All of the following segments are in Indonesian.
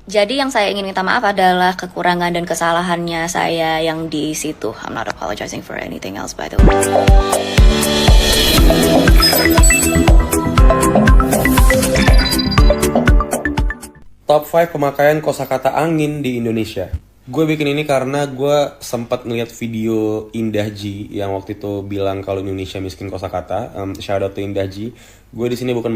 Jadi yang saya ingin minta maaf adalah kekurangan dan kesalahannya saya yang di situ. I'm not apologizing for anything else by the way. Top 5 pemakaian kosakata angin di Indonesia. Gue bikin ini karena gue sempat ngeliat video Indah Ji yang waktu itu bilang kalau Indonesia miskin kosakata. Shout out to Indah Ji. Gue di sini bukan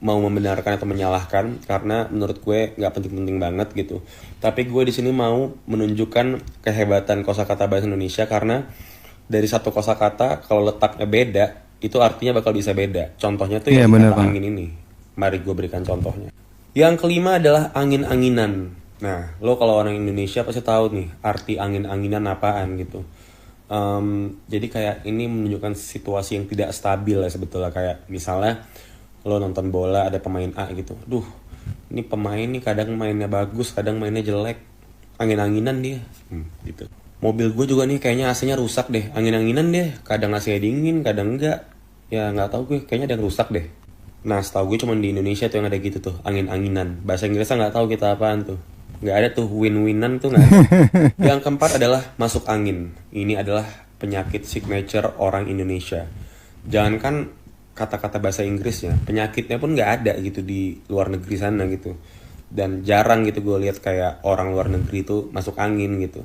mau membenarkan atau menyalahkan karena menurut gue nggak penting-penting banget gitu. Tapi gue di sini mau menunjukkan kehebatan kosakata bahasa Indonesia karena dari satu kosakata kalau letaknya beda itu artinya bakal bisa beda. Contohnya tuh Iya, yang bener, kata Bang. angin ini. Mari gue berikan contohnya. Yang kelima adalah angin-anginan. Nah, lo kalau orang Indonesia pasti tahu nih arti angin-anginan apaan gitu. Jadi kayak ini menunjukkan situasi yang tidak stabil ya sebetulnya. Kayak misalnya lo nonton bola ada pemain A gitu. Duh, ini pemain nih kadang mainnya bagus, kadang mainnya jelek. Angin-anginan dia. Gitu. Mobil gue juga nih kayaknya AC-nya rusak deh. Angin-anginan deh. Kadang AC-nya dingin, kadang enggak. Ya nggak tahu gue, kayaknya ada yang rusak deh. Nah, setahu gue cuma di Indonesia tuh yang ada gitu tuh, angin-anginan. Bahasa Inggrisnya nggak tahu kita apaan tuh. Nggak ada tuh win-winan tuh nggak ada. Yang keempat adalah masuk angin. Ini adalah penyakit signature orang Indonesia. Jangankan kata-kata bahasa Inggrisnya, penyakitnya pun nggak ada gitu di luar negeri sana gitu. Dan jarang gitu gue lihat kayak orang luar negeri tuh masuk angin gitu.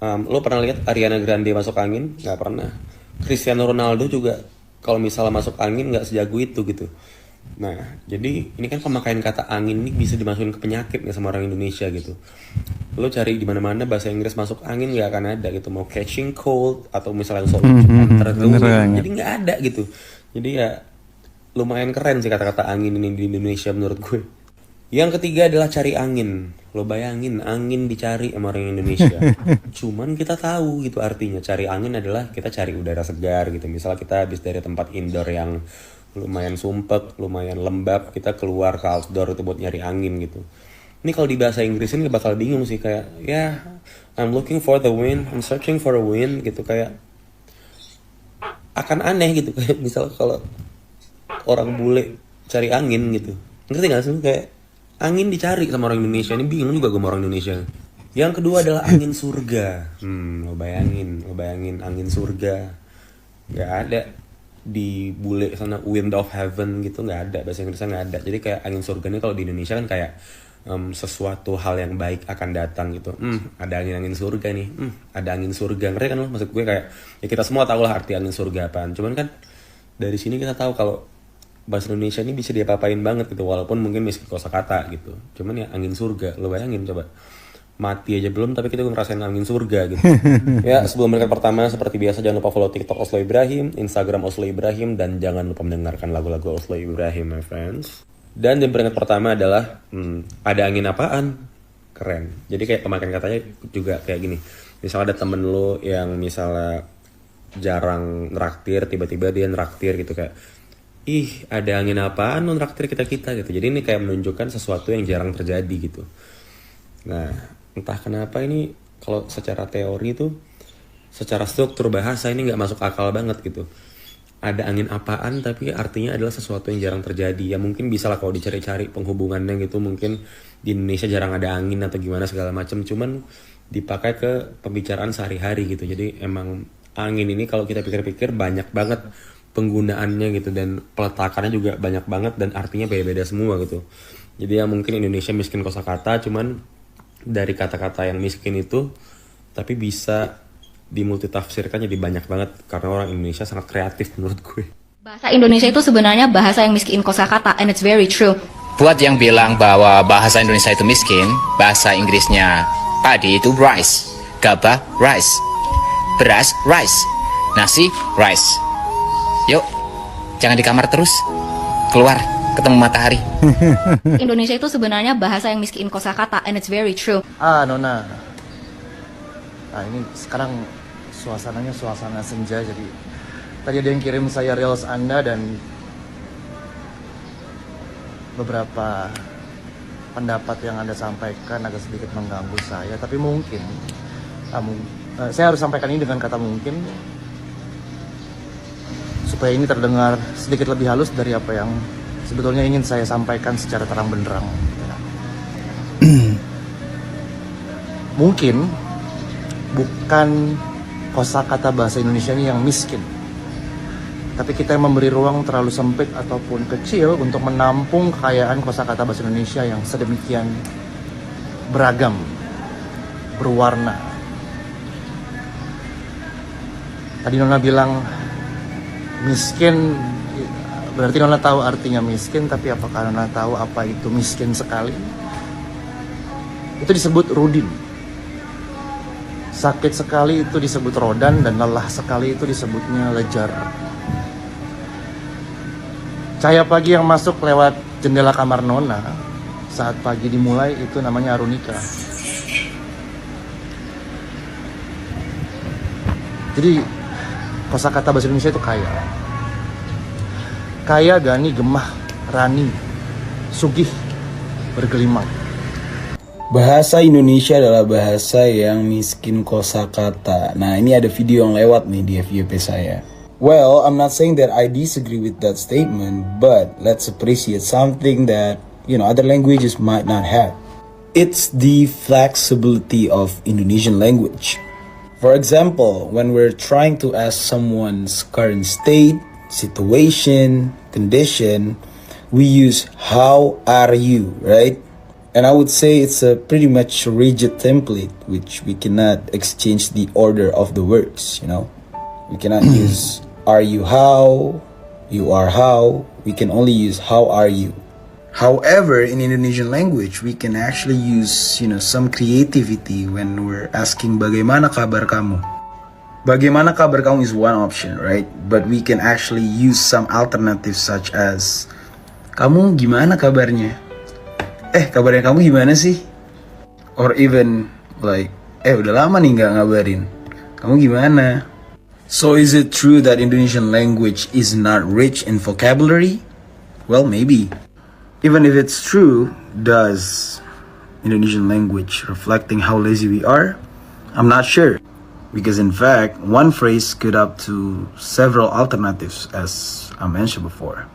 Lo pernah lihat Ariana Grande masuk angin? Nggak pernah. Cristiano Ronaldo juga kalau misalnya masuk angin nggak sejago itu gitu. Nah, jadi ini kan pemakaian kata angin ini bisa dimasukin ke penyakit nggak sama orang Indonesia gitu. Lo cari di mana-mana bahasa Inggris masuk angin nggak akan ada gitu. Mau catching cold atau misalnya solution enter the bener wind, banget. jadi nggak ada gitu. Jadi ya lumayan keren sih kata-kata angin ini di Indonesia menurut gue. Yang ketiga adalah cari angin. Lo bayangin angin dicari sama orang Indonesia. Cuman kita tahu gitu artinya cari angin adalah kita cari udara segar gitu. Misalnya kita habis dari tempat indoor yang lumayan sumpek, lumayan lembab, kita keluar ke outdoor itu buat nyari angin gitu. Ini kalau di bahasa Inggris ini bakal bingung sih kayak ya I'm looking for the wind, I'm searching for a wind gitu kayak akan aneh gitu kayak misalnya kalau orang bule cari angin gitu. Ngerti gak sih kayak angin dicari sama orang Indonesia. Ini bingung juga gue sama orang Indonesia. Yang kedua adalah angin surga. Lo bayangin angin surga. Gak ada di bule sana wind of heaven gitu, nggak ada, bahasa Inggrisnya nggak ada. Jadi kayak angin surga ini kalau di Indonesia kan kayak sesuatu hal yang baik akan datang gitu. Ada angin surga nih. Ada angin surga. Ngerti kan lo? Maksud gue kayak ya kita semua tahu lah arti angin surga apaan. Cuman kan dari sini kita tahu kalau bahasa Indonesia ini bisa diapa-apain banget gitu, walaupun mungkin miskin kosakata gitu. Cuman ya angin surga, lo bayangin coba. Mati aja belum tapi kita ngerasain angin surga gitu. Ya, sebelum berangkat pertama seperti biasa jangan lupa follow TikTok Oslo Ibrahim, Instagram Oslo Ibrahim, dan jangan lupa mendengarkan lagu-lagu Oslo Ibrahim my friends. Dan yang berangkat pertama adalah ada angin apaan? Keren. Jadi kayak pemakaian katanya juga kayak gini. Misalnya ada temen lo yang misalnya jarang nraktir, tiba-tiba dia nraktir gitu kayak ih ada angin apaan lo nraktir kita gitu. Jadi ini kayak menunjukkan sesuatu yang jarang terjadi gitu. Nah, entah kenapa ini kalau secara teori tuh, secara struktur bahasa ini nggak masuk akal banget gitu. Ada angin apaan tapi artinya adalah sesuatu yang jarang terjadi. Ya mungkin bisa lah kalau dicari-cari penghubungannya gitu. Mungkin di Indonesia jarang ada angin atau gimana segala macam. Cuman dipakai ke pembicaraan sehari-hari gitu. Jadi emang angin ini kalau kita pikir-pikir banyak banget penggunaannya gitu. Dan peletakannya juga banyak banget dan artinya beda-beda semua gitu. Jadi ya mungkin Indonesia miskin kosakata, cuman dari kata-kata yang miskin itu tapi bisa dimultitafsirkan jadi banyak banget karena orang Indonesia sangat kreatif menurut gue. Bahasa Indonesia itu sebenarnya bahasa yang miskin kosakata, and it's very true. Buat yang bilang bahwa bahasa Indonesia itu miskin, bahasa Inggrisnya padi itu rice, gabah rice, beras rice, nasi rice. Yuk, jangan di kamar terus, keluar ketemu matahari. Indonesia itu sebenarnya bahasa yang miskin kosakata, and it's very true. Nona. Nah, ini sekarang suasananya suasana senja, jadi tadi ada yang kirim saya reels Anda dan beberapa pendapat yang Anda sampaikan agak sedikit mengganggu saya, tapi mungkin saya harus sampaikan ini dengan kata mungkin supaya ini terdengar sedikit lebih halus dari apa yang sebetulnya ingin saya sampaikan secara terang benderang. mungkin bukan kosakata bahasa Indonesia ini yang miskin, tapi kita yang memberi ruang terlalu sempit ataupun kecil untuk menampung kekayaan kosakata bahasa Indonesia yang sedemikian beragam, berwarna. Tadi Nona bilang miskin, berarti Nona tahu artinya miskin, tapi apakah Nona tahu apa itu miskin sekali? Itu disebut rudin. Sakit sekali itu disebut rodan, dan lelah sekali itu disebutnya lejar. Cahaya pagi yang masuk lewat jendela kamar Nona saat pagi dimulai itu namanya arunika. Jadi kosakata bahasa Indonesia itu kaya. Kaya, gani, gemah, rani, sugih, bergelimang. Bahasa Indonesia adalah bahasa yang miskin kosakata. Nah, ini ada video yang lewat nih di FYP saya. Well, I'm not saying that I disagree with that statement, but let's appreciate something that, other languages might not have. It's the flexibility of Indonesian language. For example, when we're trying to ask someone's current state, situation, condition, we use how are you, right? And I would say it's a pretty much rigid template, which we cannot exchange the order of the words, We cannot use are you how, you are how, we can only use how are you. However, in Indonesian language, we can actually use, some creativity when we're asking bagaimana kabar kamu. Bagaimana kabar kamu is one option, right? But we can actually use some alternatives such as kamu gimana kabarnya? Kabarnya kamu gimana sih? Or even like, udah lama nih nggak ngabarin. Kamu gimana? So is it true that Indonesian language is not rich in vocabulary? Well, maybe. Even if it's true, does Indonesian language reflecting how lazy we are? I'm not sure. Because in fact, one phrase could up to several alternatives as I mentioned before.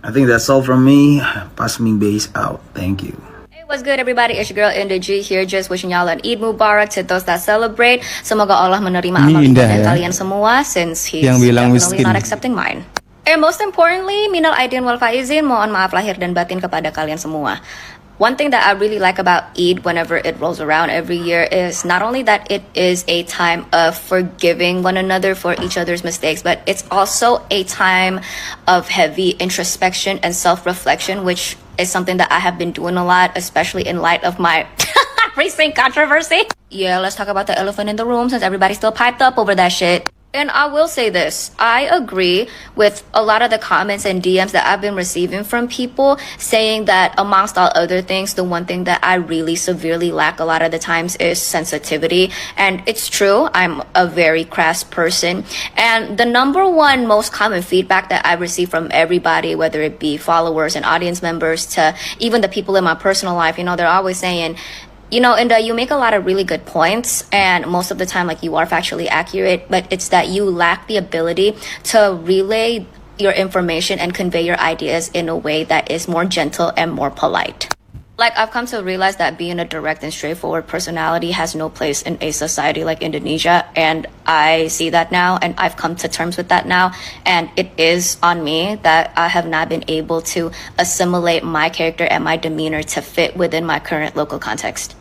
I think that's all from me. Pasming base out. Thank you. Hey, what's good everybody? It's your girl Indah G here, just wishing y'all an Eid Mubarak to those that celebrate. Semoga Allah menerima Ini amal Indah ibadah ya, kalian semua, since he's yang bilang definitely miskin. not accepting mine. And most importantly, minal aidin wal faizin, mohon maaf lahir dan batin kepada kalian semua. One thing that I really like about Eid whenever it rolls around every year is not only that it is a time of forgiving one another for each other's mistakes, but it's also a time of heavy introspection and self-reflection, which is something that I have been doing a lot, especially in light of my recent controversy. Yeah, let's talk about the elephant in the room since everybody's still piped up over that shit. And I will say this, I agree with a lot of the comments and DMs that I've been receiving from people saying that amongst all other things, the one thing that I really severely lack a lot of the times is sensitivity. And it's true, I'm a very crass person. And the number one most common feedback that I receive from everybody, whether it be followers and audience members to even the people in my personal life, they're always saying, Indah, you make a lot of really good points, and most of the time, you are factually accurate, but it's that you lack the ability to relay your information and convey your ideas in a way that is more gentle and more polite. I've come to realize that being a direct and straightforward personality has no place in a society like Indonesia, and I see that now, and I've come to terms with that now, and it is on me that I have not been able to assimilate my character and my demeanor to fit within my current local context.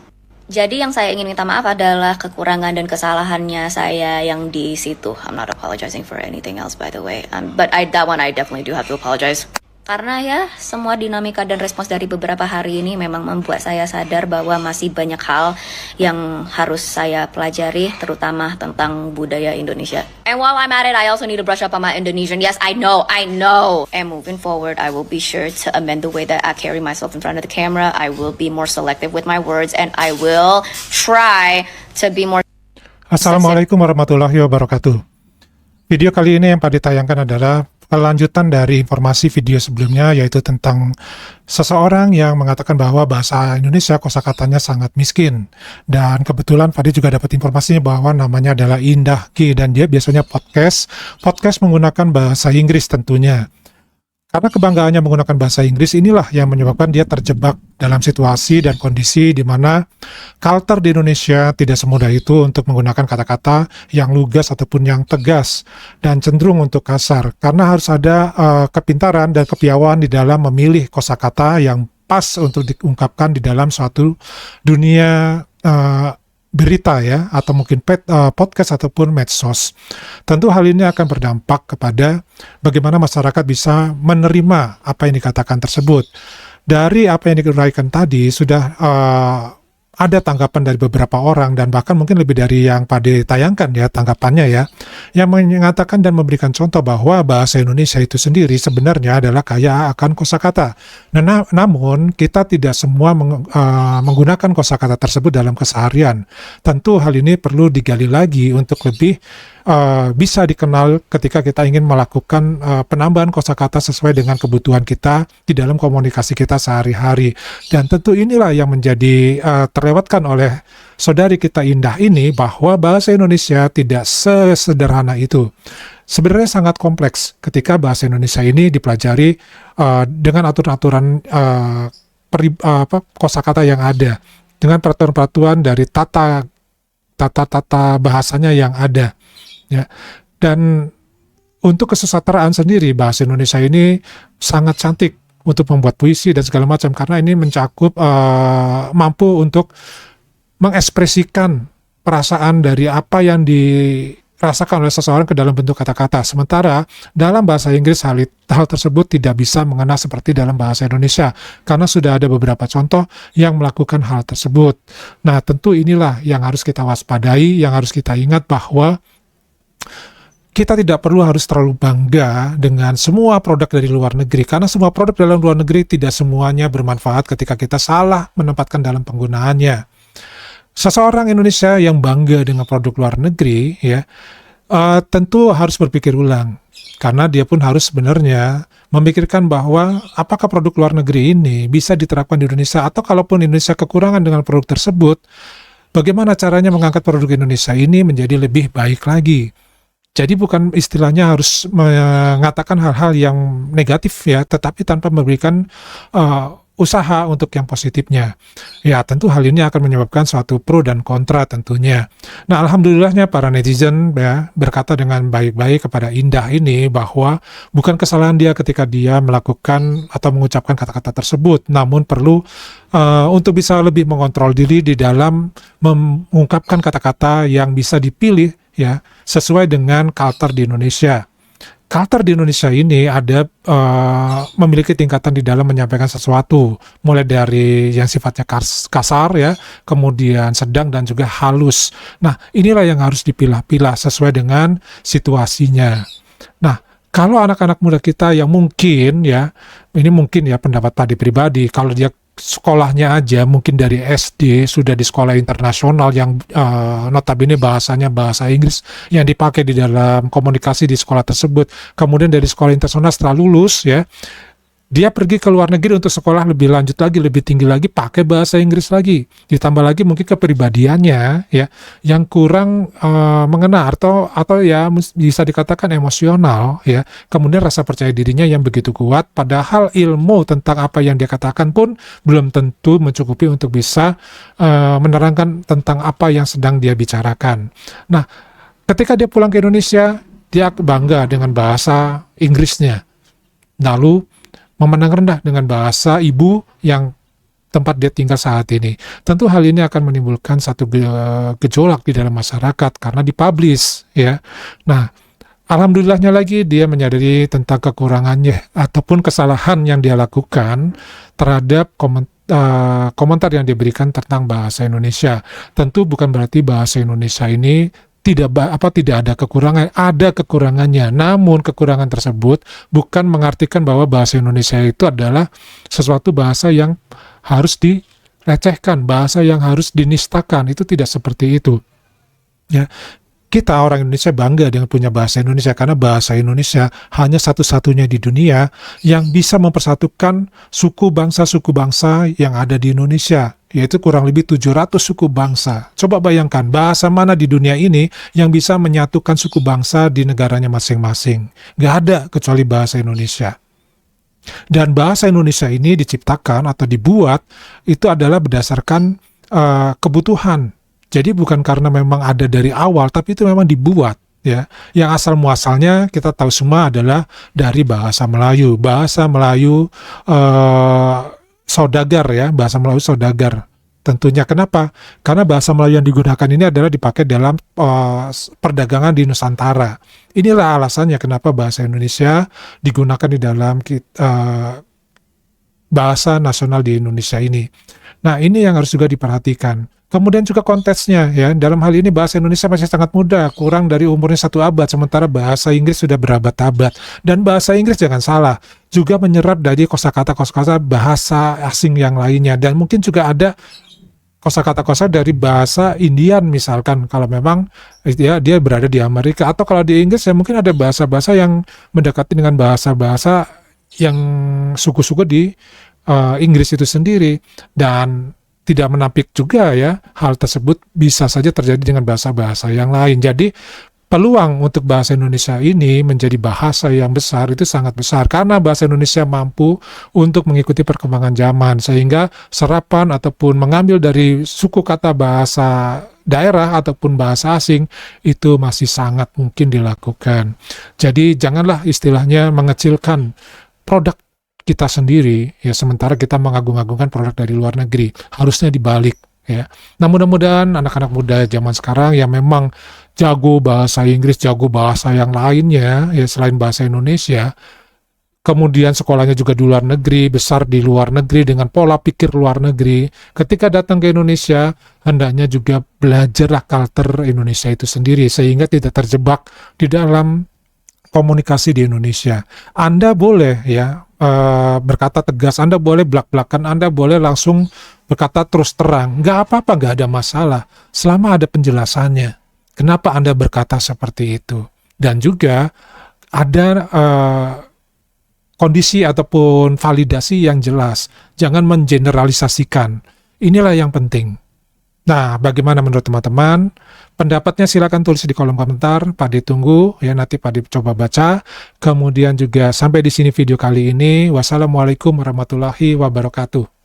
Jadi yang saya ingin minta maaf adalah kekurangan dan kesalahannya saya yang di situ. I'm not apologizing for anything else, by the way. But that one I definitely do have to apologize. Karena ya, semua dinamika dan respons dari beberapa hari ini memang membuat saya sadar bahwa masih banyak hal yang harus saya pelajari, terutama tentang budaya Indonesia. And while I'm at it, I also need to brush up on my Indonesian. Yes, I know. And moving forward, I will be sure to amend the way that I carry myself in front of the camera. I will be more selective with my words, and I will try to be more... Assalamualaikum warahmatullahi wabarakatuh. Video kali ini yang pada ditayangkan adalah kelanjutan dari informasi video sebelumnya, yaitu tentang seseorang yang mengatakan bahwa bahasa Indonesia kosakatanya sangat miskin. Dan kebetulan Fadi juga dapat informasinya bahwa namanya adalah Indah G, dan dia biasanya podcast menggunakan bahasa Inggris tentunya. Karena kebanggaannya menggunakan bahasa Inggris inilah yang menyebabkan dia terjebak dalam situasi dan kondisi di mana culture di Indonesia tidak semudah itu untuk menggunakan kata-kata yang lugas ataupun yang tegas dan cenderung untuk kasar. Karena harus ada kepintaran dan kepiawaian di dalam memilih kosakata yang pas untuk diungkapkan di dalam suatu dunia berita ya, atau mungkin podcast ataupun medsos. Tentu hal ini akan berdampak kepada bagaimana masyarakat bisa menerima apa yang dikatakan tersebut. Dari apa yang diuraikan tadi sudah ada tanggapan dari beberapa orang dan bahkan mungkin lebih dari yang Pade tayangkan ya tanggapannya ya, yang mengatakan dan memberikan contoh bahwa bahasa Indonesia itu sendiri sebenarnya adalah kaya akan kosakata. Namun kita tidak semua menggunakan kosakata tersebut dalam keseharian. Tentu hal ini perlu digali lagi untuk lebih bisa dikenal ketika kita ingin melakukan penambahan kosakata sesuai dengan kebutuhan kita di dalam komunikasi kita sehari-hari. Dan tentu inilah yang menjadi terlewatkan oleh saudari kita Indah ini, bahwa bahasa Indonesia tidak sesederhana itu. Sebenarnya sangat kompleks ketika bahasa Indonesia ini dipelajari dengan aturan-aturan kosakata yang ada, dengan peraturan-peraturan dari tata bahasanya yang ada. Ya, dan untuk kesusastraan sendiri bahasa Indonesia ini sangat cantik untuk membuat puisi dan segala macam, karena ini mencakup mampu untuk mengekspresikan perasaan dari apa yang dirasakan oleh seseorang ke dalam bentuk kata-kata. Sementara dalam bahasa Inggris hal tersebut tidak bisa mengena seperti dalam bahasa Indonesia, karena sudah ada beberapa contoh yang melakukan hal tersebut. Nah, tentu inilah yang harus kita waspadai, yang harus kita ingat bahwa kita tidak perlu harus terlalu bangga dengan semua produk dari luar negeri, karena semua produk dalam luar negeri tidak semuanya bermanfaat ketika kita salah menempatkan dalam penggunaannya. Seseorang Indonesia yang bangga dengan produk luar negeri, ya, tentu harus berpikir ulang, karena dia pun harus sebenarnya memikirkan bahwa apakah produk luar negeri ini bisa diterapkan di Indonesia, atau kalaupun Indonesia kekurangan dengan produk tersebut, bagaimana caranya mengangkat produk Indonesia ini menjadi lebih baik lagi. Jadi bukan istilahnya harus mengatakan hal-hal yang negatif ya, tetapi tanpa memberikan usaha untuk yang positifnya. Ya, tentu hal ini akan menyebabkan suatu pro dan kontra tentunya. Nah, alhamdulillahnya para netizen ya berkata dengan baik-baik kepada Indah ini bahwa bukan kesalahan dia ketika dia melakukan atau mengucapkan kata-kata tersebut, namun perlu untuk bisa lebih mengontrol diri di dalam mengungkapkan kata-kata yang bisa dipilih ya sesuai dengan culture di Indonesia. Culture di Indonesia ini ada memiliki tingkatan di dalam menyampaikan sesuatu, mulai dari yang sifatnya kasar ya, kemudian sedang dan juga halus. Nah, inilah yang harus dipilah-pilah sesuai dengan situasinya. Nah, kalau anak-anak muda kita yang mungkin ya, ini mungkin ya pendapat Padi pribadi, kalau dia sekolahnya aja mungkin dari SD sudah di sekolah internasional yang notabene bahasanya bahasa Inggris yang dipakai di dalam komunikasi di sekolah tersebut, kemudian dari sekolah internasional setelah lulus ya dia pergi ke luar negeri untuk sekolah lebih lanjut lagi, lebih tinggi lagi, pakai bahasa Inggris lagi, ditambah lagi mungkin kepribadiannya ya yang kurang mengena atau ya bisa dikatakan emosional ya, kemudian rasa percaya dirinya yang begitu kuat, padahal ilmu tentang apa yang dia katakan pun belum tentu mencukupi untuk bisa menerangkan tentang apa yang sedang dia bicarakan. Nah, ketika dia pulang ke Indonesia, dia bangga dengan bahasa Inggrisnya, lalu memandang rendah dengan bahasa ibu yang tempat dia tinggal saat ini. Tentu hal ini akan menimbulkan satu gejolak di dalam masyarakat karena dipublish ya. Nah, alhamdulillahnya lagi dia menyadari tentang kekurangannya ataupun kesalahan yang dia lakukan terhadap komentar yang diberikan tentang bahasa Indonesia. Tentu bukan berarti bahasa Indonesia ini tidak ada kekurangan, ada kekurangannya. Namun kekurangan tersebut bukan mengartikan bahwa bahasa Indonesia itu adalah sesuatu bahasa yang harus dilecehkan, bahasa yang harus dinistakan. Itu tidak seperti itu. Ya, kita orang Indonesia bangga dengan punya bahasa Indonesia karena bahasa Indonesia hanya satu-satunya di dunia yang bisa mempersatukan suku bangsa yang ada di Indonesia, yaitu kurang lebih 700 suku bangsa. Coba bayangkan, bahasa mana di dunia ini yang bisa menyatukan suku bangsa di negaranya masing-masing? Nggak ada kecuali bahasa Indonesia. Dan bahasa Indonesia ini diciptakan atau dibuat itu adalah berdasarkan kebutuhan. Jadi bukan karena memang ada dari awal, tapi itu memang dibuat. Ya, yang asal muasalnya kita tahu semua adalah dari bahasa Melayu. Bahasa Melayu saudagar ya, bahasa Melayu saudagar. Tentunya kenapa? Karena bahasa Melayu yang digunakan ini adalah dipakai dalam perdagangan di Nusantara. Inilah alasannya kenapa bahasa Indonesia digunakan di dalam bahasa nasional di Indonesia ini. Nah, ini yang harus juga diperhatikan. Kemudian juga konteksnya ya, dalam hal ini bahasa Indonesia masih sangat muda, kurang dari umurnya 1 abad, sementara bahasa Inggris sudah berabad-abad. Dan bahasa Inggris jangan salah, juga menyerap dari kosakata bahasa asing yang lainnya. Dan mungkin juga ada kosakata dari bahasa Indian misalkan, kalau memang dia berada di Amerika. Atau kalau di Inggris ya mungkin ada bahasa-bahasa yang mendekati dengan bahasa-bahasa yang suku-suku di Inggris itu sendiri. Dan tidak menampik juga ya, hal tersebut bisa saja terjadi dengan bahasa-bahasa yang lain. Jadi peluang untuk bahasa Indonesia ini menjadi bahasa yang besar itu sangat besar karena bahasa Indonesia mampu untuk mengikuti perkembangan zaman, sehingga serapan ataupun mengambil dari suku kata bahasa daerah ataupun bahasa asing itu masih sangat mungkin dilakukan. Jadi janganlah istilahnya mengecilkan produk kita sendiri ya, sementara kita mengagung-agungkan produk dari luar negeri. Harusnya dibalik ya. Nah, mudah-mudahan anak-anak muda zaman sekarang yang memang jago bahasa Inggris, jago bahasa yang lainnya ya selain bahasa Indonesia, kemudian sekolahnya juga di luar negeri, besar di luar negeri dengan pola pikir luar negeri, ketika datang ke Indonesia hendaknya juga belajar culture Indonesia itu sendiri sehingga tidak terjebak di dalam komunikasi di Indonesia. Anda boleh ya berkata tegas, Anda boleh belak-belakan, Anda boleh langsung berkata terus terang, nggak apa-apa, nggak ada masalah, selama ada penjelasannya. Kenapa Anda berkata seperti itu? Dan juga ada kondisi ataupun validasi yang jelas, jangan mengeneralisasikan. Inilah yang penting. Nah, bagaimana menurut teman-teman? Pendapatnya silakan tulis di kolom komentar. Pak D tunggu ya, nanti Pak D coba baca. Kemudian juga sampai di sini video kali ini. Wassalamualaikum warahmatullahi wabarakatuh.